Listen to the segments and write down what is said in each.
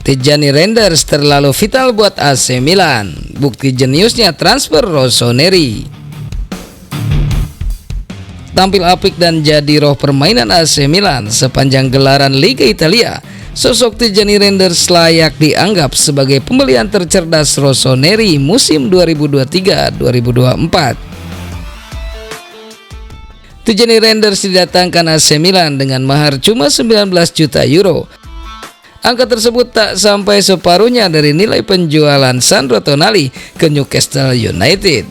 Tijani Reinders terlalu vital buat AC Milan. Bukti jeniusnya transfer Rossoneri. Tampil apik dan jadi roh permainan AC Milan sepanjang gelaran Liga Italia, sosok Tijani Reinders layak dianggap sebagai pembelian tercerdas Rossoneri musim 2023-2024. Tijani Reinders didatangkan AC Milan dengan mahar cuma 19 juta euro. Angka tersebut tak sampai separuhnya dari nilai penjualan Sandro Tonali ke Newcastle United.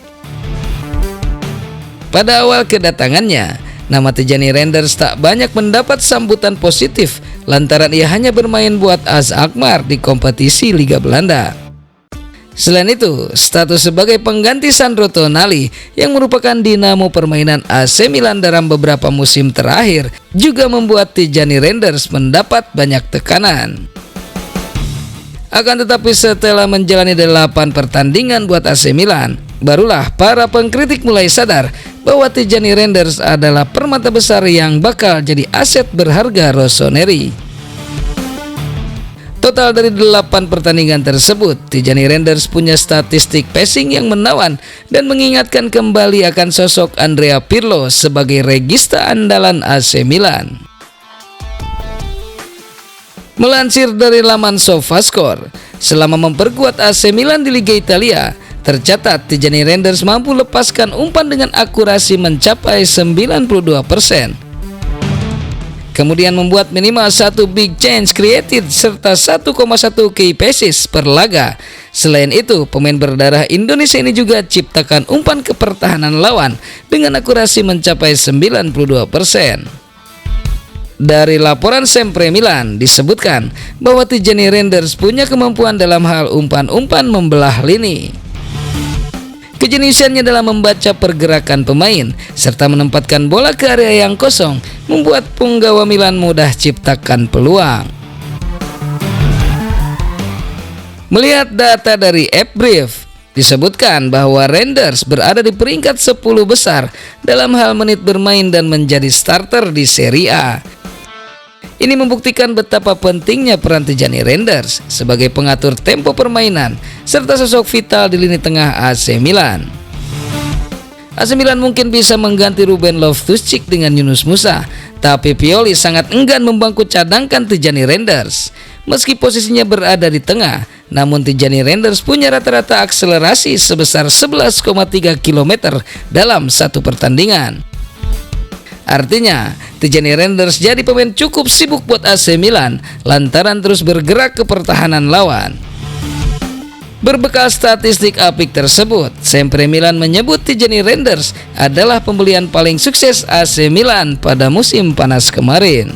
Pada awal kedatangannya, nama Tijani Reinders tak banyak mendapat sambutan positif lantaran ia hanya bermain buat AS Alkmaar di kompetisi Liga Belanda. Selain itu, status sebagai pengganti Sandro Tonali yang merupakan dinamo permainan AC Milan dalam beberapa musim terakhir juga membuat Tijani Reinders mendapat banyak tekanan. Akan tetapi setelah menjalani 8 pertandingan buat AC Milan, barulah para pengkritik mulai sadar bahwa Tijani Reinders adalah permata besar yang bakal jadi aset berharga Rossoneri. Total dari 8 pertandingan tersebut, Tijani Reinders punya statistik passing yang menawan dan mengingatkan kembali akan sosok Andrea Pirlo sebagai regista andalan AC Milan. Melansir dari laman SofaScore, selama memperkuat AC Milan di Liga Italia, tercatat Tijani Reinders mampu lepaskan umpan dengan akurasi mencapai 92%. Kemudian membuat minimal 1 big chance created serta 1,1 key passes per laga. Selain itu, pemain berdarah Indonesia ini juga ciptakan umpan ke pertahanan lawan dengan akurasi mencapai 92%. Dari laporan Sempre Milan disebutkan bahwa Tijani Reinders punya kemampuan dalam hal umpan-umpan membelah lini. Kejeniusannya dalam membaca pergerakan pemain serta menempatkan bola ke area yang kosong membuat punggawa Milan mudah ciptakan peluang. Melihat data dari F-Brief, disebutkan bahwa Reinders berada di peringkat 10 besar dalam hal menit bermain dan menjadi starter di Serie A. Ini membuktikan betapa pentingnya peran Tijani Reinders sebagai pengatur tempo permainan serta sosok vital di lini tengah AC Milan. AC Milan mungkin bisa mengganti Ruben Loftus-Cheek dengan Yunus Musa, tapi Pioli sangat enggan membangku cadangkan Tijani Reinders. Meski posisinya berada di tengah, namun Tijani Reinders punya rata-rata akselerasi sebesar 11,3 km dalam satu pertandingan. Artinya, Tijani Reinders jadi pemain cukup sibuk buat AC Milan lantaran terus bergerak ke pertahanan lawan. Berbekal statistik apik tersebut, Sempre Milan menyebut Tijani Reinders adalah pembelian paling sukses AC Milan pada musim panas kemarin.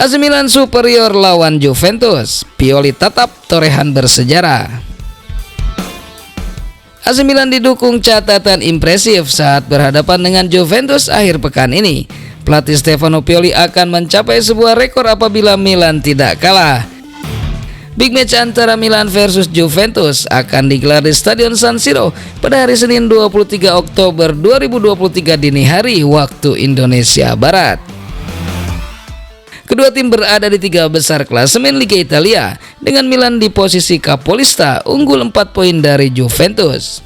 AC Milan superior lawan Juventus, Pioli tetap torehan bersejarah. AC Milan didukung catatan impresif saat berhadapan dengan Juventus akhir pekan ini. Pelatih Stefano Pioli akan mencapai sebuah rekor apabila Milan tidak kalah. Big match antara Milan versus Juventus akan digelar di Stadion San Siro pada hari Senin 23 Oktober 2023 dini hari waktu Indonesia Barat. Kedua tim berada di 3 besar klasemen Liga Italia dengan Milan di posisi kapolista unggul 4 poin dari Juventus.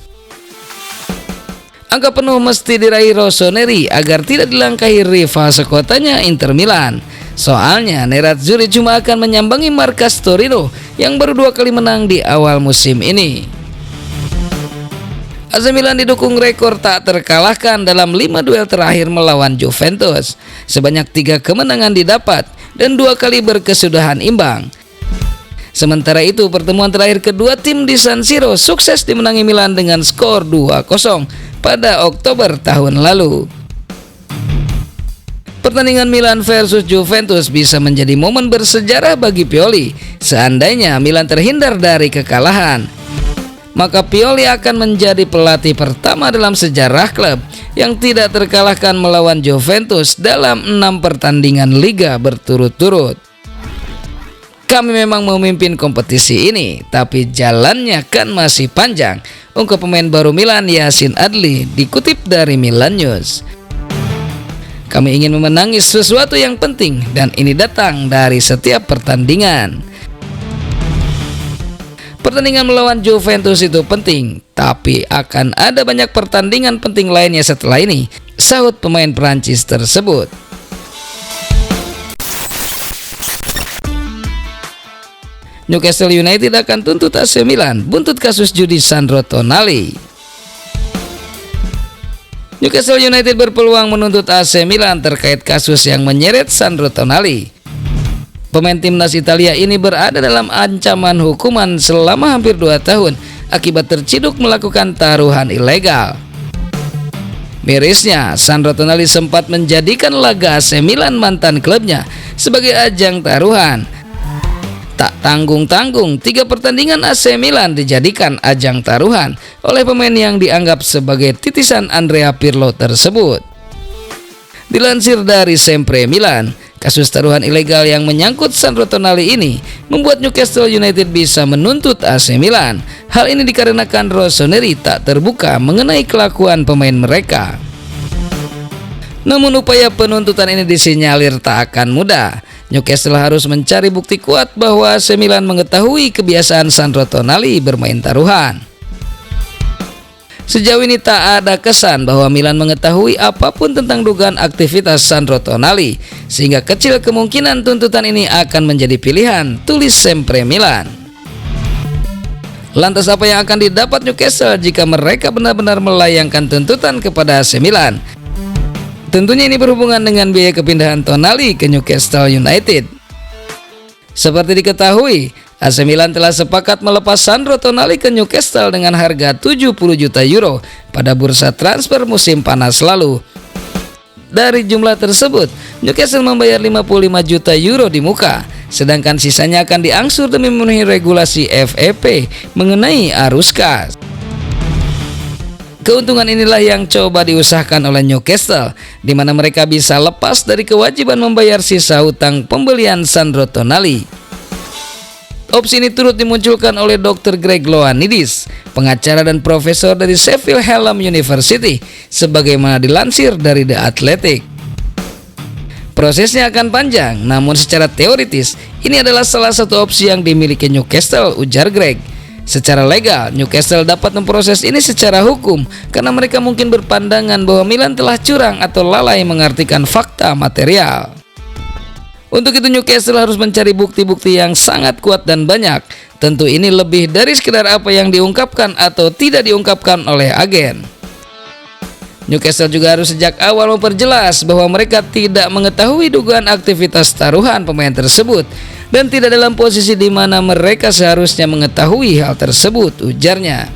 Angka penuh mesti diraih Rossoneri agar tidak dilangkahi rival sekotanya Inter Milan. Soalnya Nerazzurri cuma akan menyambangi markas Torino yang baru 2 kali menang di awal musim ini. AC Milan didukung rekor tak terkalahkan dalam 5 duel terakhir melawan Juventus. Sebanyak 3 kemenangan didapat dan 2 kali berkesudahan imbang. Sementara itu, pertemuan terakhir kedua tim di San Siro sukses dimenangi Milan dengan skor 2-0 pada Oktober tahun lalu. Pertandingan Milan versus Juventus bisa menjadi momen bersejarah bagi Pioli. Seandainya Milan terhindar dari kekalahan, maka Pioli akan menjadi pelatih pertama dalam sejarah klub yang tidak terkalahkan melawan Juventus dalam 6 pertandingan liga berturut-turut. Kami memang memimpin kompetisi ini, tapi jalannya kan masih panjang, ungkap pemain baru Milan Yacine Adli dikutip dari Milan News. Kami ingin memenangi sesuatu yang penting dan ini datang dari setiap pertandingan. Pertandingan melawan Juventus itu penting, tapi akan ada banyak pertandingan penting lainnya setelah ini, sahut pemain Prancis tersebut. Newcastle United akan tuntut AC Milan buntut kasus judi Sandro Tonali. Newcastle United berpeluang menuntut AC Milan terkait kasus yang menyeret Sandro Tonali. Pemain timnas Italia ini berada dalam ancaman hukuman selama hampir 2 tahun akibat terciduk melakukan taruhan ilegal. Mirisnya, Sandro Tonali sempat menjadikan laga AC Milan mantan klubnya sebagai ajang taruhan. Tak tanggung-tanggung, 3 pertandingan AC Milan dijadikan ajang taruhan oleh pemain yang dianggap sebagai titisan Andrea Pirlo tersebut. Dilansir dari Sempre Milan, kasus taruhan ilegal yang menyangkut Sandro Tonali ini membuat Newcastle United bisa menuntut AC Milan. Hal ini dikarenakan Rossoneri tak terbuka mengenai kelakuan pemain mereka. Namun upaya penuntutan ini disinyalir tak akan mudah. Newcastle harus mencari bukti kuat bahwa AC Milan mengetahui kebiasaan Sandro Tonali bermain taruhan. Sejauh ini tak ada kesan bahwa Milan mengetahui apapun tentang dugaan aktivitas Sandro Tonali, sehingga kecil kemungkinan tuntutan ini akan menjadi pilihan, tulis Sempre Milan. Lantas apa yang akan didapat Newcastle jika mereka benar-benar melayangkan tuntutan kepada AC Milan? Tentunya ini berhubungan dengan biaya kepindahan Tonali ke Newcastle United. Seperti diketahui, AC Milan telah sepakat melepas Sandro Tonali ke Newcastle dengan harga 70 juta euro pada bursa transfer musim panas lalu. Dari jumlah tersebut, Newcastle membayar 55 juta euro di muka, sedangkan sisanya akan diangsur demi memenuhi regulasi FFP mengenai arus kas. Keuntungan inilah yang coba diusahakan oleh Newcastle, di mana mereka bisa lepas dari kewajiban membayar sisa hutang pembelian Sandro Tonali. Opsi ini turut dimunculkan oleh Dr. Greg Ioannidis, pengacara dan profesor dari Sheffield Hallam University, sebagaimana dilansir dari The Athletic. Prosesnya akan panjang, namun secara teoritis ini adalah salah satu opsi yang dimiliki Newcastle, ujar Greg. Secara legal, Newcastle dapat memproses ini secara hukum karena mereka mungkin berpandangan bahwa Milan telah curang atau lalai mengartikan fakta material. Untuk itu Newcastle harus mencari bukti-bukti yang sangat kuat dan banyak. Tentu ini lebih dari sekedar apa yang diungkapkan atau tidak diungkapkan oleh agen. Newcastle juga harus sejak awal memperjelas bahwa mereka tidak mengetahui dugaan aktivitas taruhan pemain tersebut dan tidak dalam posisi di mana mereka seharusnya mengetahui hal tersebut, ujarnya.